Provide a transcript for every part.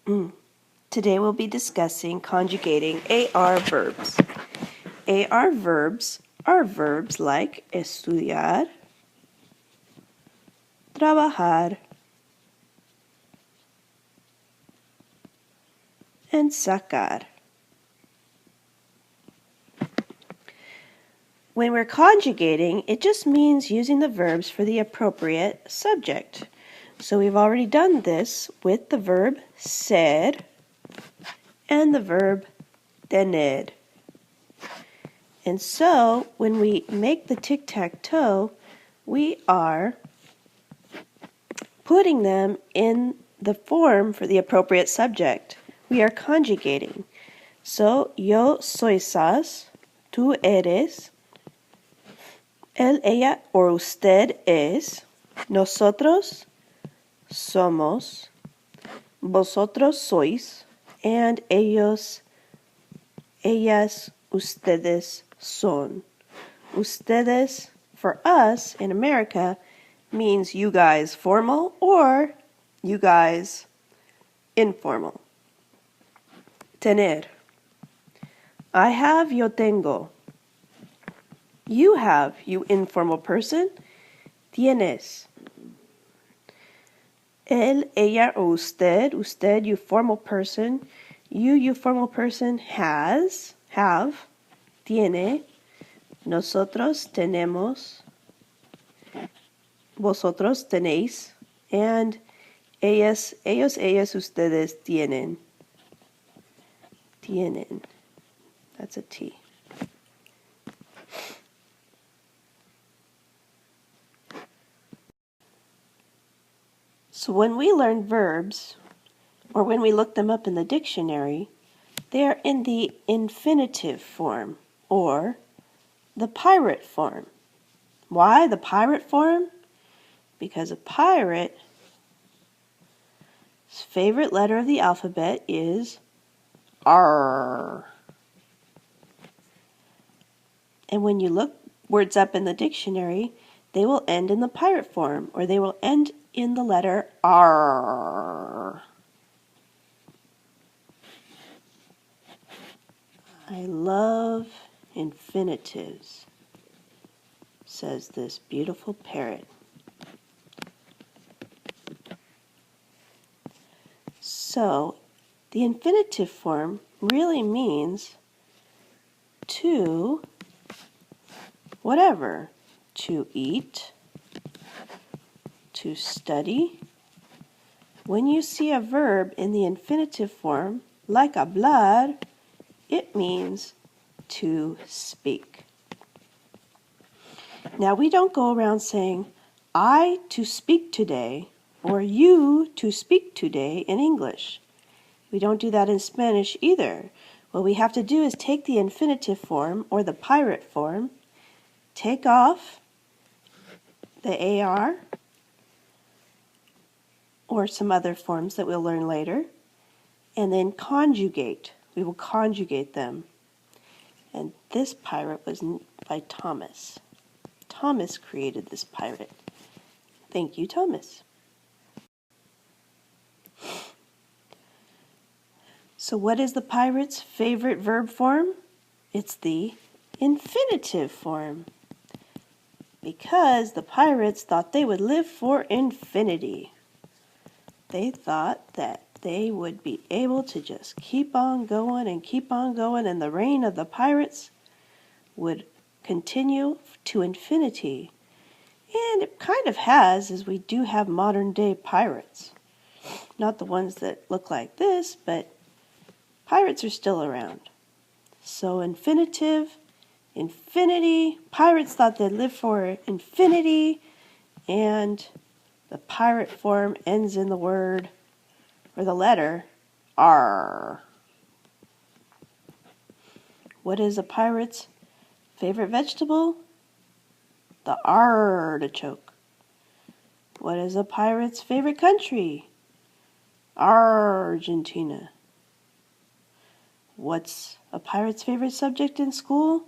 Today we'll be discussing conjugating AR verbs. AR verbs are verbs like estudiar, trabajar, and sacar. When we're conjugating, it just means using the verbs for the appropriate subject. So we've already done this with the verb ser and the verb tener. And so when we make the tic-tac-toe, we are putting them in the form for the appropriate subject. We are conjugating. So, yo soy sas, tú eres, él, ella, or usted es, nosotros somos, vosotros sois, and ellos, ellas, ustedes son. Ustedes, for us in America, means you guys formal or you guys informal. Tener. I have, yo tengo. You have, you informal person. Tienes. Él, ella, o usted, usted, you formal person. You formal person, has, have, tiene. Nosotros tenemos. Vosotros tenéis. And ellas, ellos, ellas, ustedes tienen. Tienen. That's a T. So when we learn verbs, or when we look them up in the dictionary, they're in the infinitive form, or the pirate form. Why the pirate form? Because a pirate's favorite letter of the alphabet is R. And when you look words up in the dictionary, they will end in the pirate form, or they will end in the letter R. I love infinitives, says this beautiful parrot. So, the infinitive form really means to whatever. To eat, to study. When you see a verb in the infinitive form, like hablar, it means to speak. Now, we don't go around saying, I to speak today, or you to speak today in English. We don't do that in Spanish either. What we have to do is take the infinitive form, or the pirate form, take off the AR, or some other forms that we'll learn later, and then conjugate. We will conjugate them. And this pirate was by Thomas. Thomas created this pirate. Thank you, Thomas. So what is the pirate's favorite verb form? It's the infinitive form. Because the pirates thought they would live for infinity. They thought that they would be able to just keep on going, and the reign of the pirates would continue to infinity. And it kind of has, as we do have modern day pirates. Not the ones that look like this, but pirates are still around. So infinitive, infinity, pirates thought they'd live for infinity, and the pirate form ends in the word, or the letter, R. What is a pirate's favorite vegetable? The artichoke. What is a pirate's favorite country? Argentina. What's a pirate's favorite subject in school?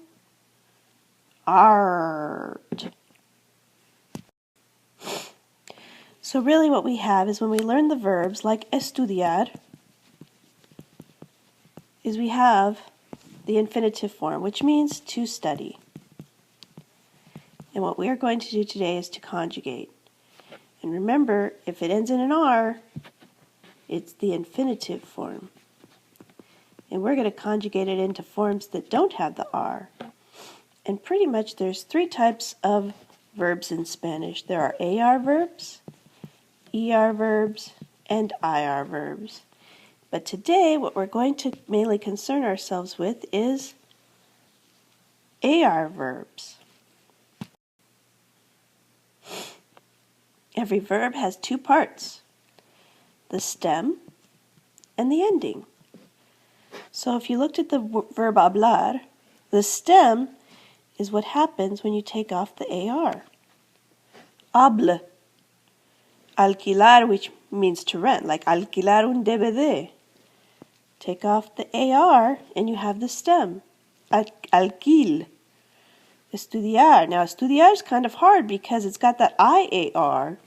Art. So really what we have is when we learn the verbs like estudiar, is we have the infinitive form, which means to study. And what we are going to do today is to conjugate. And remember, if it ends in an R, it's the infinitive form. And we're going to conjugate it into forms that don't have the R. And pretty much there's three types of verbs in Spanish. There are AR verbs, ER verbs, and IR verbs. But today, what we're going to mainly concern ourselves with is AR verbs. Every verb has two parts, the stem and the ending. So if you looked at the verb hablar, the stem is what happens when you take off the AR. Hable. Alquilar, which means to rent, like alquilar un DVD. Take off the AR and you have the stem. Alquil. Estudiar. Now, estudiar is kind of hard because it's got that IAR.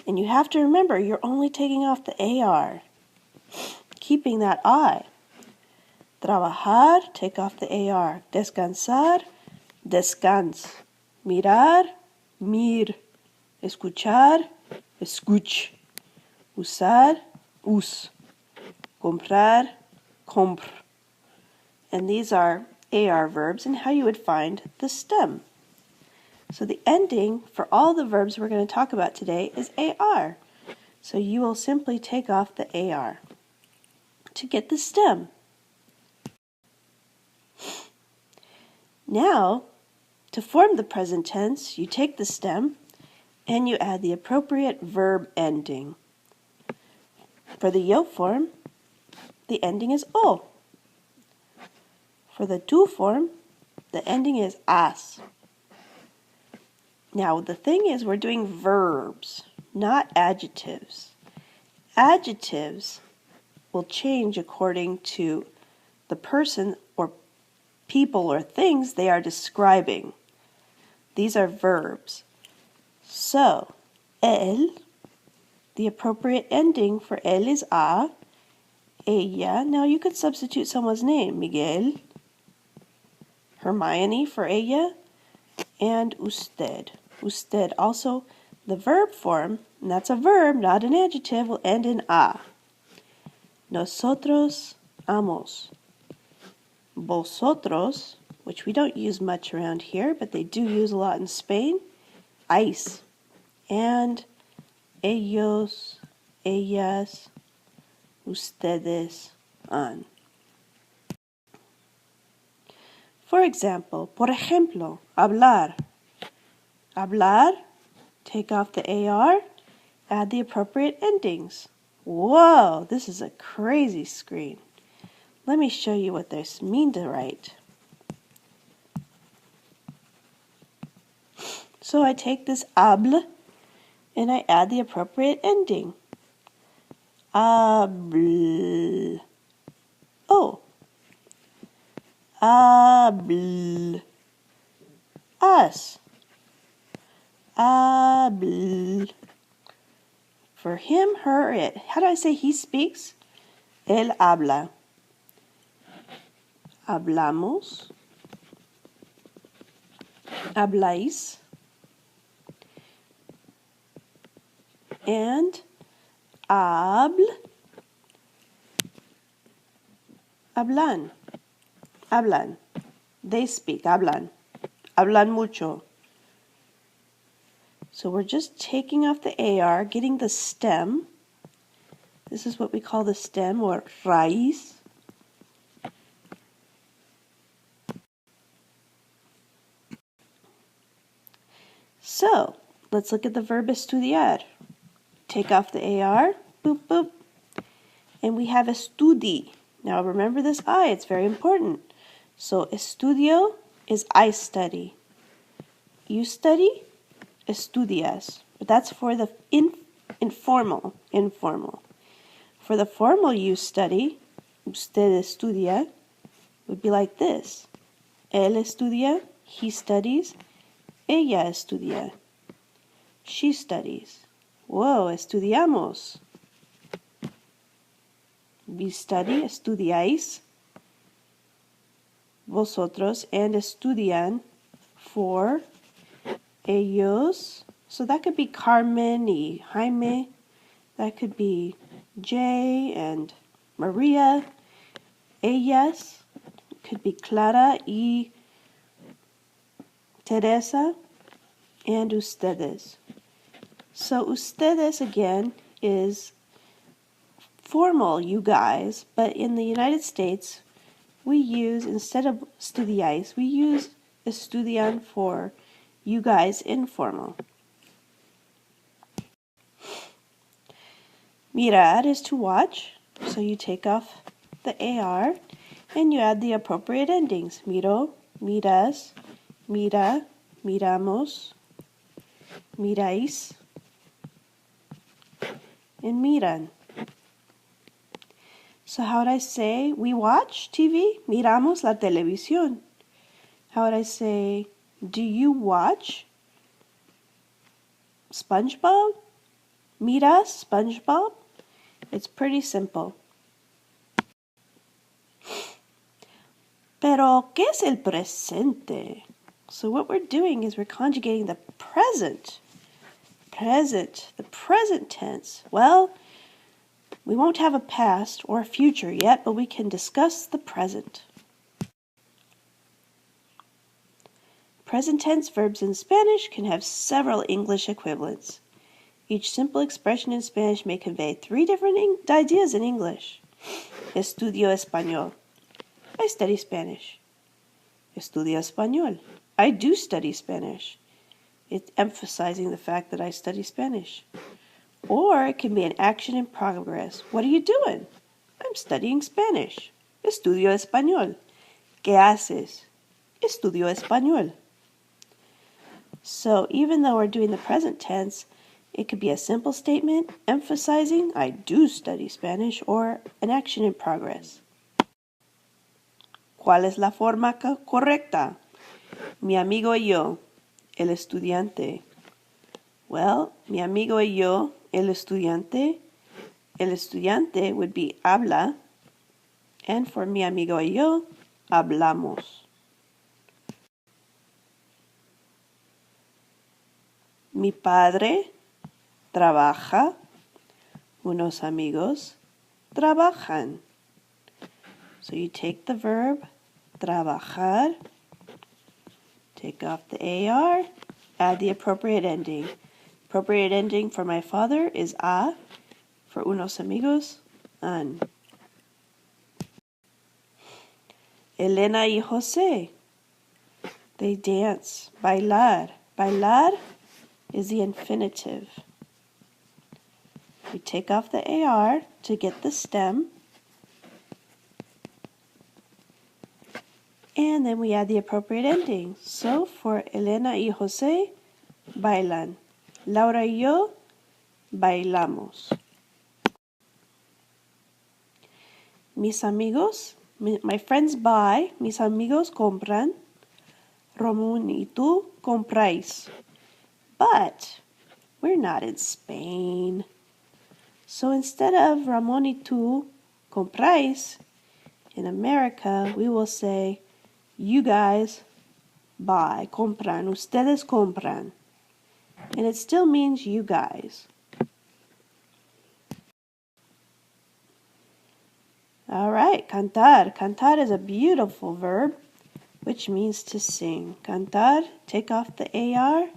And you have to remember, you're only taking off the AR. Keeping that I. Trabajar, take off the AR. Descansar, descans. Mirar, mir. Escuchar, escuch. Usar, us. Comprar, compr. And these are AR verbs and how you would find the stem. So the ending for all the verbs we're going to talk about today is AR. So you will simply take off the AR to get the stem. Now, to form the present tense, you take the stem and you add the appropriate verb ending. For the yo form, the ending is o. For the tú form, the ending is as. Now, the thing is, we're doing verbs, not adjectives. Adjectives will change according to the person or people or things they are describing. These are verbs. So, él, the appropriate ending for él is a. Ella, now you could substitute someone's name. Miguel, Hermione for ella, and usted. Usted also, the verb form, and that's a verb, not an adjective, will end in a. Nosotros amos. Vosotros, which we don't use much around here, but they do use a lot in Spain, ice. And ellos, ellas, ustedes, han. For example, por ejemplo, hablar. Hablar, take off the AR, add the appropriate endings. Whoa, this is a crazy screen. Let me show you what this means to write. So I take this hable and I add the appropriate ending. Hable. Oh. Hable. Us. Hable. For him, her, it. How do I say he speaks? Él habla. Hablamos. Habláis. And hablan. Hablan. They speak. Hablan. Hablan mucho. So we're just taking off the AR, getting the stem. This is what we call the stem, or raíz. So, let's look at the verb estudiar. Take off the AR, boop, boop, and we have estudi. Now remember this I, it's very important. So estudio is I study. You study, estudias. But that's for the informal. For the formal you study, usted estudia, would be like this. Él estudia, he studies. Ella estudia, she studies. Whoa, estudiamos. We study, estudiáis. vosotros, and estudian for ellos. So that could be Carmen y Jaime. That could be Jay and Maria. Ellas could be Clara y Teresa, and ustedes. So ustedes again is formal, you guys, but in the United States we use, instead of estudiáis, we use estudian for you guys informal. Mirar is to watch, so you take off the AR and you add the appropriate endings. Miro, miras, mira, miramos, miráis, and miran. So how would I say we watch TV? Miramos la televisión. How would I say, do you watch SpongeBob? Miras SpongeBob? It's pretty simple. Pero, ¿qué es el presente? So what we're doing is we're conjugating the present. The present tense. Well, we won't have a past or a future yet, but we can discuss the present. Present tense verbs in Spanish can have several English equivalents. Each simple expression in Spanish may convey 3 different ideas in English. Estudio español. I study Spanish. Estudio español. I do study Spanish. It's emphasizing the fact that I study Spanish. Or it can be an action in progress. What are you doing? I'm studying Spanish. Estudio español. ¿Qué haces? Estudio español. So even though we're doing the present tense, it could be a simple statement emphasizing I do study Spanish, or an action in progress. ¿Cuál es la forma correcta? Mi amigo y yo, el estudiante. Well, mi amigo y yo, el estudiante would be habla, and for mi amigo y yo, hablamos. Mi padre trabaja, unos amigos trabajan. So you take the verb trabajar, take off the AR, add the appropriate ending. Appropriate ending for my father is a, for unos amigos, an. Elena y José, they dance, bailar. Bailar is the infinitive. We take off the AR to get the stem, and then we add the appropriate ending. So for Elena y José, bailan. Laura y yo, bailamos. Mis amigos, my friends buy, mis amigos compran. Ramón y tú compráis. But we're not in Spain. So instead of Ramón y tú compráis, in America we will say you guys buy, compran, ustedes compran. And it still means you guys. All right, cantar. Cantar is a beautiful verb, which means to sing. Cantar, take off the AR.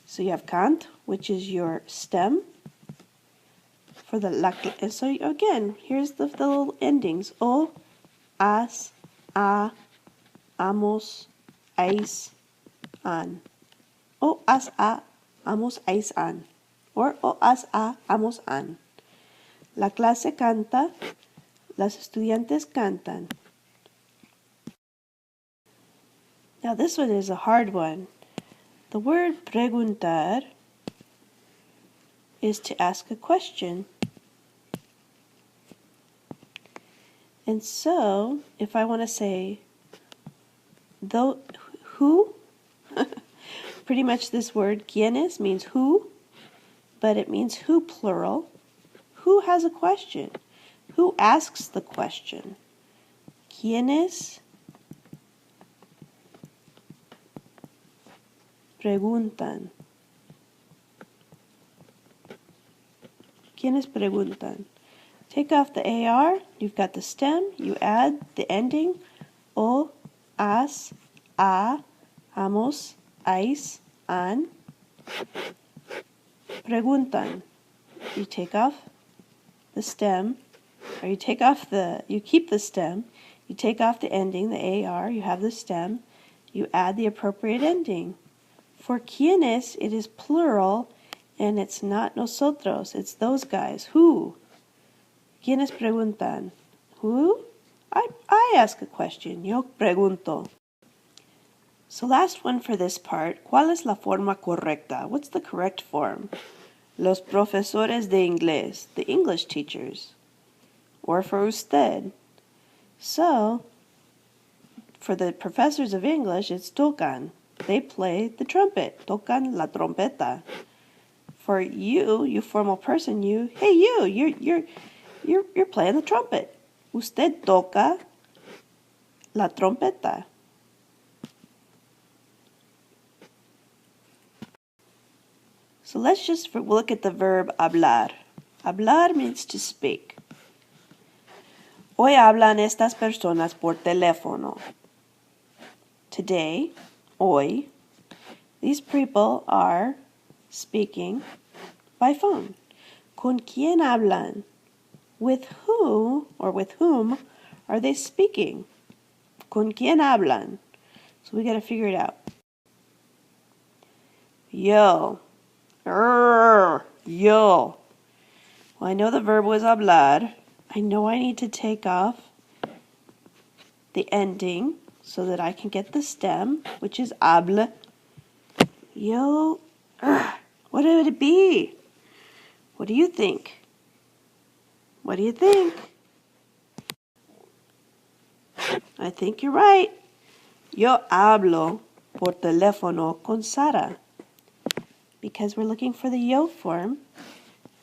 So you have cant, which is your stem. For the la, and so again, here's the little endings. O, as, a, amos, ais, an. O, as, a, amos, ais, an. Or o, as, a, amos, an. La clase canta. Las estudiantes cantan. Now this one is a hard one. The word preguntar is to ask a question. And so, if I want to say, who, pretty much this word, quiénes, means who, but it means who plural. Who has a question? Who asks the question? ¿Quiénes preguntan? ¿Quiénes preguntan? Take off the AR, you've got the stem, you add the ending, o, as, a, amos, ais, an. Preguntan. You take off the stem, or you keep the stem, you take off the ending, the AR, you have the stem, you add the appropriate ending. For quienes, it is plural, and it's not nosotros, it's those guys. Who? ¿Quiénes preguntan? Who? I ask a question. Yo pregunto. So last one for this part. ¿Cuál es la forma correcta? What's the correct form? Los profesores de inglés, the English teachers. Or for usted. So, for the professors of English, it's tocan. They play the trumpet. Tocan la trompeta. For you formal person, hey you're playing the trumpet. Usted toca la trompeta. So let's just look at the verb hablar. Hablar means to speak. Hoy hablan estas personas por teléfono. Today, hoy, these people are speaking by phone. ¿Con quién hablan? With who or with whom are they speaking? ¿Con quién hablan? So we got to figure it out. Yo. Yo. Well, I know the verb was hablar. I know I need to take off the ending so that I can get the stem, which is hable. Yo. What would it be? What do you think? What do you think? I think you're right. Yo hablo por teléfono con Sara. Because we're looking for the yo form,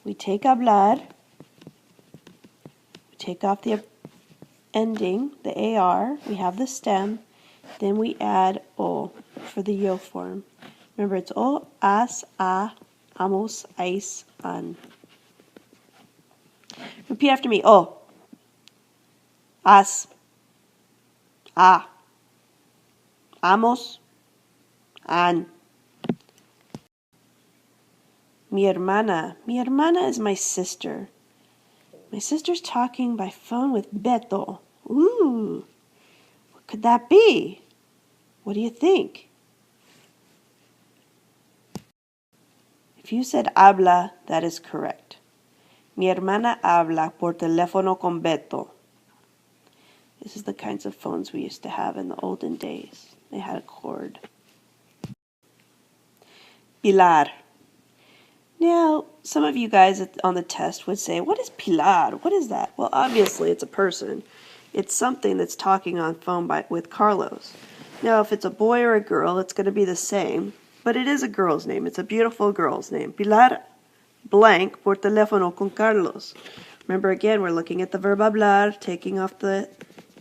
we take hablar, we take off the ending, the AR, we have the stem, then we add o for the yo form. Remember, it's o, as, a, amos, ais, an. Repeat after me. O, as, a, amos, an. Mi hermana. Mi hermana is my sister. My sister's talking by phone with Beto. Ooh, what could that be? What do you think? If you said habla, that is correct. Mi hermana habla por teléfono con Beto. This is the kinds of phones we used to have in the olden days. They had a cord. Pilar. Now, some of you guys on the test would say, what is Pilar? What is that? Well, obviously it's a person. It's something that's talking on phone with Carlos. Now, if it's a boy or a girl, it's going to be the same, but it is a girl's name. It's a beautiful girl's name. Pilar blank por teléfono con Carlos. Remember, again, we're looking at the verb hablar, taking off the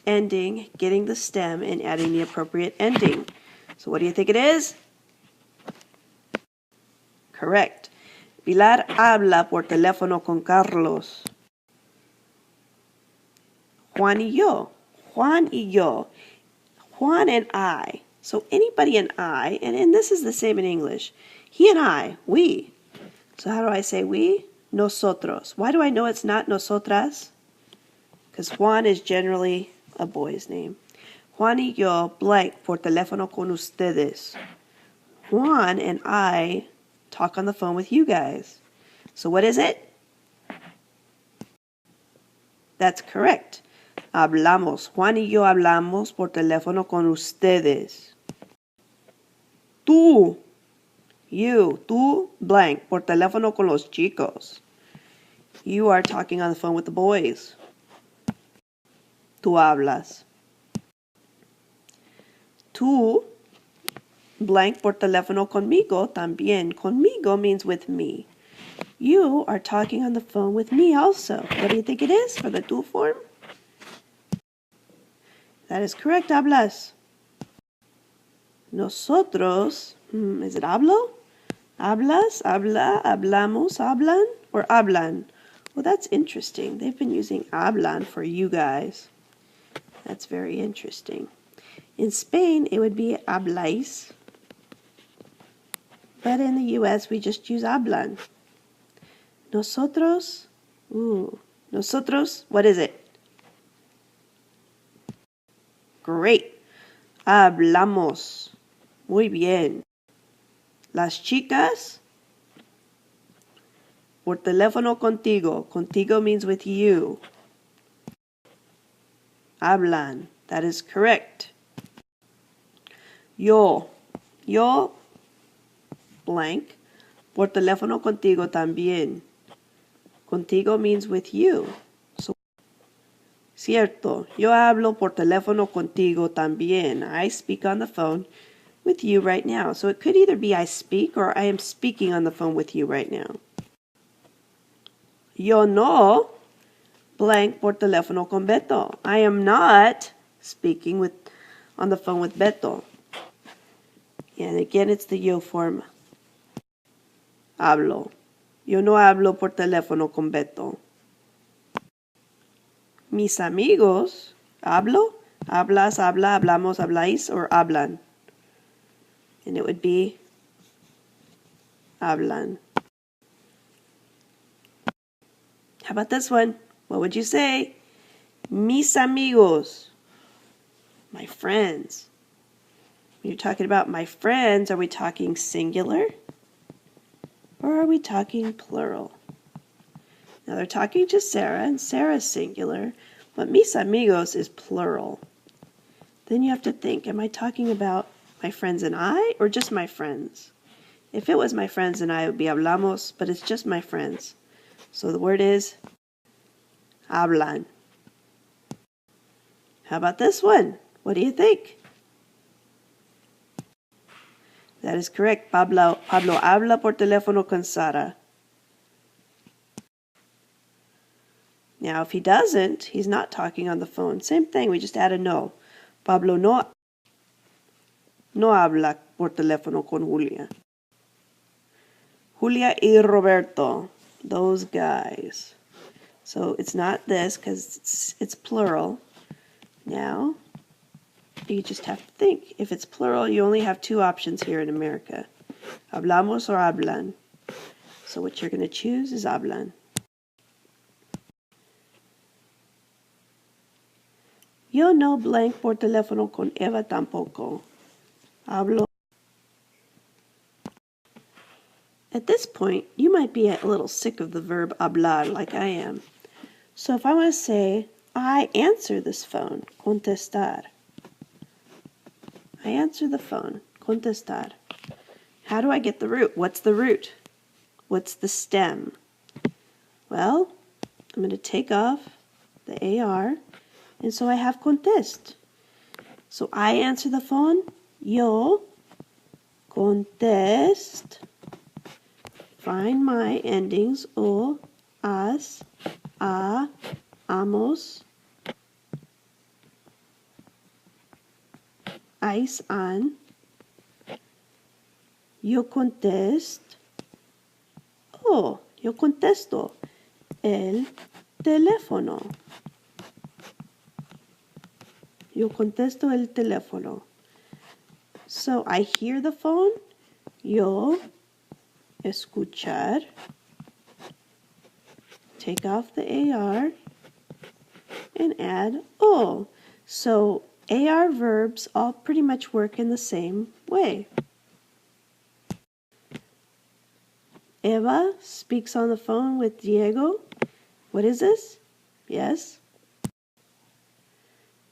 ending, getting the stem, and adding the appropriate ending. So what do you think it is? Correct. Pilar habla por teléfono con Carlos. Juan y yo. Juan y yo. Juan and I. So anybody and I, and this is the same in English. He and I, we. So how do I say we? Nosotros. Why do I know it's not nosotras? Because Juan is generally a boy's name. Juan y yo blank por teléfono con ustedes. Juan and I talk on the phone with you guys. So what is it? That's correct. Hablamos. Juan y yo hablamos por teléfono con ustedes. Tú. You. Tú blank por teléfono con los chicos. You are talking on the phone with the boys. Tú hablas. Tú blank por teléfono conmigo también. Conmigo means with me. You are talking on the phone with me also. What do you think it is for the tú form? That is correct, hablas. Nosotros, is it hablo? Hablas, habla, hablamos, hablan, or hablan? Well, that's interesting. They've been using hablan for you guys. That's very interesting. In Spain, it would be habláis. But in the US, we just use hablan. Nosotros, nosotros, what is it? Great. Hablamos. Muy bien. Las chicas, por teléfono contigo. Contigo means with you. Hablan. That is correct. Yo, blank, por teléfono contigo también. Contigo means with you. So, cierto, yo hablo por teléfono contigo también. I speak on the phone with you right now. So it could either be I speak or I am speaking on the phone with you right now. Yo no, blank, por teléfono con Beto. I am not speaking on the phone with Beto. And again, it's the yo form. Hablo. Yo no hablo por teléfono con Beto. Mis amigos, hablo, hablas, habla, hablamos, habláis, or hablan. And it would be hablan. How about this one? What would you say? Mis amigos. My friends. When you're talking about my friends, are we talking singular? Or are we talking plural? Now they're talking to Sarah, and Sarah's singular, but mis amigos is plural. Then you have to think, am I talking about my friends and I, or just my friends? If it was my friends and I, it would be hablamos, but it's just my friends. So the word is hablan. How about this one? What do you think? That is correct. Pablo habla por teléfono con Sara. Now, if he doesn't, he's not talking on the phone. Same thing, we just add a no. Pablo no habla por teléfono con Julia. Julia y Roberto, those guys. So it's not this because it's plural. Now, you just have to think. If it's plural, you only have two options here in America. Hablamos or hablan. So what you're going to choose is hablan. Yo no blank por teléfono con Eva tampoco. Hablo. At this point, you might be a little sick of the verb hablar like I am. So if I want to say, I answer this phone, contestar. I answer the phone, contestar. How do I get the root? What's the root? What's the stem? Well, I'm going to take off the AR, and so I have contest. So I answer the phone, yo contest. Find my endings, o, as, a, amos, ais, an. Yo contesto. Oh, yo contesto el teléfono. Yo contesto el teléfono. So I hear the phone. Yo escuchar. Take off the AR and add o. So AR verbs all pretty much work in the same way. Eva speaks on the phone with Diego. What is this? Yes.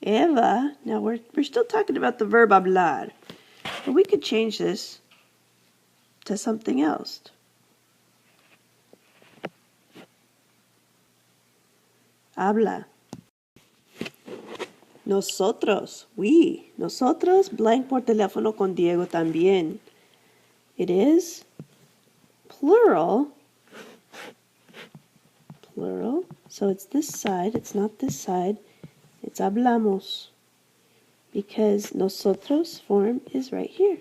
Eva, now we're still talking about the verb hablar, but we could change this to something else. Habla. Nosotros, we. Nosotros blank por teléfono con Diego también. It is plural. Plural. So it's this side, it's not this side. It's hablamos. because nosotros form is right here.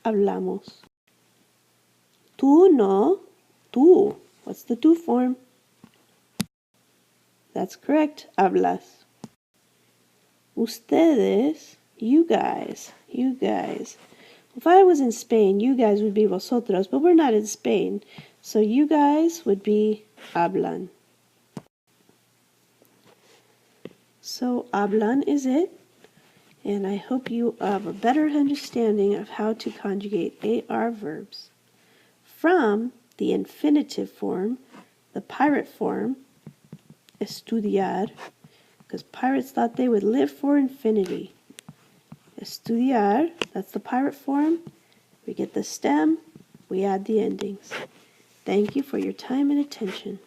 Hablamos. Tú no. Tú. What's the tú form? That's correct. Hablas. Ustedes. You guys. You guys. If I was in Spain, you guys would be vosotros, but we're not in Spain. So you guys would be hablan. So hablan is it. And I hope you have a better understanding of how to conjugate AR verbs from the infinitive form, the pirate form, estudiar, because pirates thought they would live for infinity. Estudiar, that's the pirate form. We get the stem, we add the endings. Thank you for your time and attention.